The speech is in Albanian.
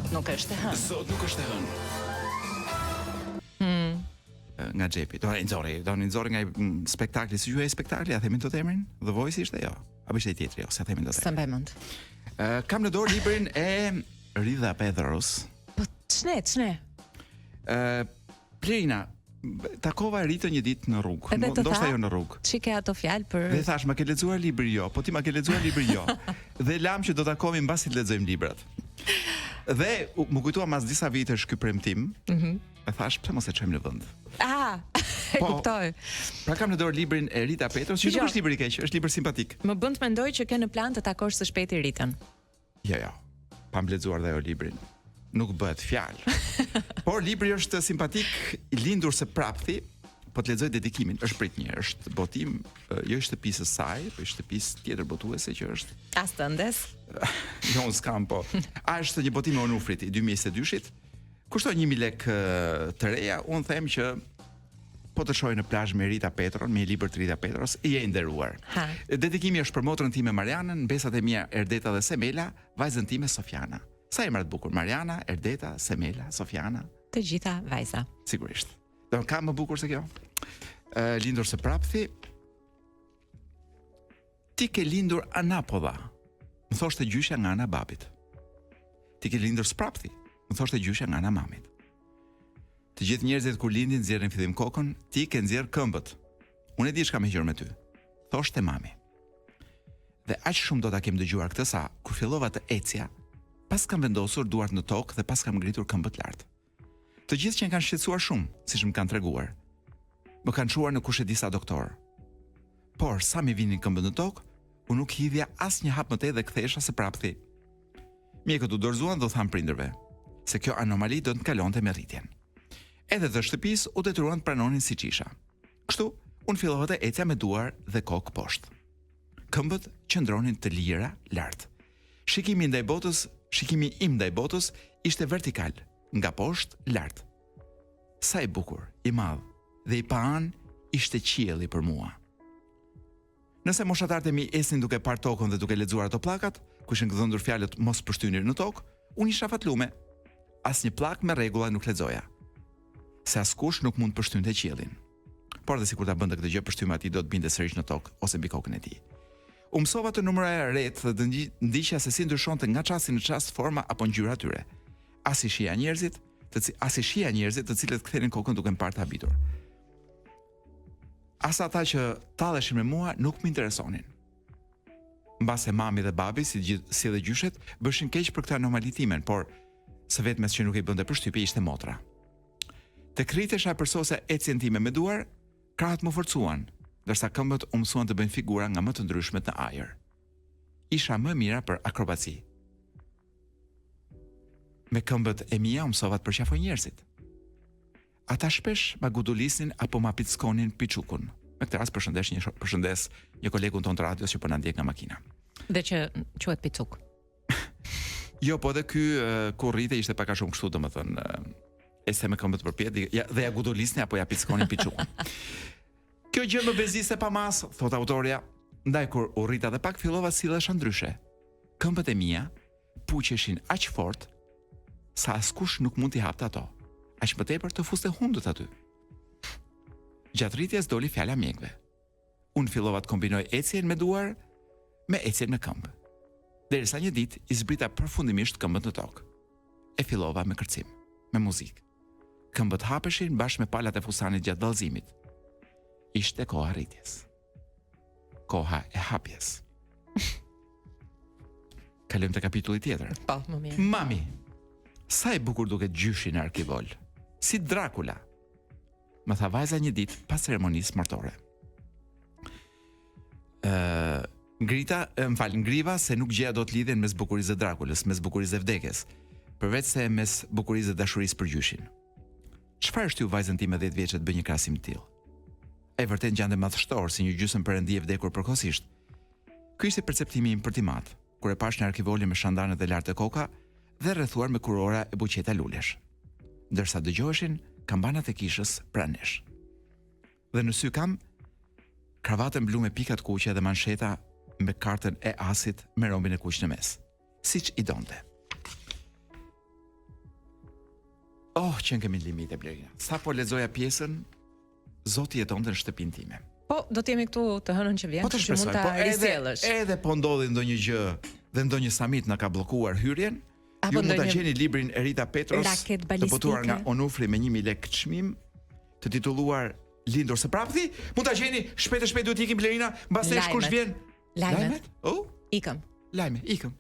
Sot nuk është e hënë. Sot nuk është e hënë. Nga xhepi. Do një nxorri nga spektakli, si quhej spektakli, a themi dot emrin? The Voice ishte jo. Apo ishte tjetri, jo, se themi dot. S'e mbaj mend. Kam në dorë librin e Ridha Pedros. Po ç'ne? Plerina, takova Ritën një ditë në rrugë, ndoshta jo në rrugë. Çike ato fjalë për. Dhe thash, ma ke lexuar librin jo, po ti ma ke lexuar librin jo. Dhe lam që do takohemi mbasi të lexojmë librat. Dhe më kujtua mas disa vitesh ky premtim. E thash, pse mos e çojmë në vend. E kuptoj. Pra kam në dorë librin e Rita Petros, që nuk është libër i keq, është libër simpatik. Më bën të mendoj që ke në plan të takosh së shpejti Ritën. Jo. Pam lexuar dhe ajo librin. Nuk bëhet fjalë. Por libri është simpatik, i lindur se prapthi, po të lexoj dedikimin, është prit një, është botim, jo i shtëpisë së saj, po i shtëpisë tjetër botuese që është. As tëndes? Jo, unë s'kam, po. Është një botim e Onufrit i 2022-shit. Kushtoj 1.000 lekë të reja, unë them që po të shoj në plazh me Rita Petron, me libër të Rita Petros, i e nderuar. Dedikimi është për motrën time Marianën, mbesat e mia Erdeta dhe Semela, vajzën time Sofiana. Sa emra të bukur, Mariana, Erdeta, Semela, Sofiana. Të gjitha vajza. Sigurisht. Do ka më bukur se kjo. Lindur së prapthi. Ti ke lindur anapoda. Më thoshte gjyshja nga ana babit. Ti ke lindur së prapthi. Më thoshte gjyshja nga ana mamit. Të gjithë njerëzit kur lindin nxjerrin fillim kokën, ti ke nxjerr këmbët. Unë e di çka më gjor me ty. Thoshte mami. Dhe aq shumë do ta kem dëgjuar këtë sa kur fillova të ecja, pas kam vendosur duart në tokë dhe pas kam ngritur këmbët lart. Të gjithë që kanë shqetësuar shumë, siç më kanë treguar. Më kanë çuar në kush e di sa doktor. Por sa mi vinin këmbët në tokë, unë nuk hidhja asnjë hap më tej dhe kthesha së prapthi. Mjekët u dorëzuan dhe u than prindërve se kjo anomali do të kalonte me rritjen. Edhe të shtëpisë u detyruan të pranonin siç isha. Kështu, unë fillova të ecja me duar dhe kokë poshtë. Këmbët qëndronin të lira lart. Shikimi im ndaj botës ishte vertikal, nga poshtë lart. Sa i bukur, i madh dhe i paan ishte qielli për mua. Nëse moshatarët e mi esin duke parë tokën dhe duke lexuar ato pllakat, ku ishin gdhëndur fjalët mos përshtyni në tokë, unë isha fatlume. Asnjë pllak me rregulla nuk lexoja. Se askush nuk mund të përshtynte qiellin. Por dhe sikur ta bënte këtë gjë, përshtyma ati do të binte sërish në tokë ose mbi kokën e tij. U mësova të numëroja ret dhe të ndiqja se si ndryshonte nga çasti në çast forma apo ngjyra e tyre. As i shija njerëzit, të cilët kthenin kokën duke parë të habitur. As ata që talleshin me mua nuk më interesonin. Mbase mami dhe babi, si dhe gjyshet, bëshin keq për këtë anomali timen, por së vetmes që nuk i bënte përshtypje ishte motra. Të kritesha përsose ecjen time me duar, krahët më forcuan, ndërsa këmbët u mësuan të bëjnë figura nga më të ndryshmet në ajër. Isha më mira për akrobaci. Me këmbët e mia u mësova të përqafoj njerëzit. Ata shpesh ma gudulisnin apo ma pickonin piçukun. Me këtë rast përshëndes një kolegun ton të radios që po na ndjek nga makina. Dhe që quhet picuk. Jo, po edhe ky kur rrite ishte pak a shumë kështu, domethënë, ese me këmbët përpjet dhe ja gudulisni apo ja pickonin piçukun. Kjo gjë më beziste pa mas, thot autoria, ndaj kur u rrita dhe pak fillova sillesha ndryshe. Këmbët e mia puqeshin aq fort sa askush nuk mund t'i hapte ato. Aq më tepër të fuste hundët aty. Gjatë rritjes doli fjala mjekve. Unë fillova të kombinoj ecjen me duar me ecjen me këmbë. Derisa një ditë i zbrita përfundimisht këmbët në tokë. E fillova me kërcim, me muzikë. Këmbët hapeshin bashkë me palat e fusanit gjatë dallëzimit. Ishte koha rritjes. Koha e hapjes. Kalojmë te kapitulli tjetër. Po, më mirë. Mami, sa i bukur duket gjyshi në Arkivol. Si Drakula. Më tha vajza një ditë pas ceremonisë martore. Ngriva se nuk gjeja dot lidhjen mes bukurisë së Drakulës, mes bukurisë së vdekjes, përveç se mes bukurisë së dashurisë për gjyshin. Çfarë shtyu vajzën time 10 vjeçë të bëj një krahasim të tillë? Ai vërtet ngjante madhështor si një gjysmë perëndi e vdekur përkohësisht. Ky ishte perceptimi im për timat, kur e pash në Arkivolin me shandanet e lartë të koka dhe rrethuar me kurora e buqeta lulesh. Ndërsa dëgjoheshin kambanat e kishës pranë nesh. Dhe në sy kam kravatën blu me pikat kuqe dhe mansheta me kartën e asit me rombin e kuq në mes, siç i donte. Oh, që në kemi limite, Blerina. Sa po lexoja pjesën, Zoti jetonte në shtëpinë time. Po, do të jemi këtu të hënën që vjen, Po të kështu që mund shpresoj, ta po risjellësh. edhe po ndodhi ndonjë gjë dhe ndonjë summit na ka bllokuar hyrjen, Apo ju mund ta ndonjë gjeni librin Erita Petros, raket të balistike. botuar nga Onufri me 1000 lekë çmim, të titulluar Lindur së prapthi. Mund ta gjeni shpejt duhet ikim Blerina, mbas nesh kush Lajmet. vjen. Lajmet. Oh, Ikëm. lajme, ikëm.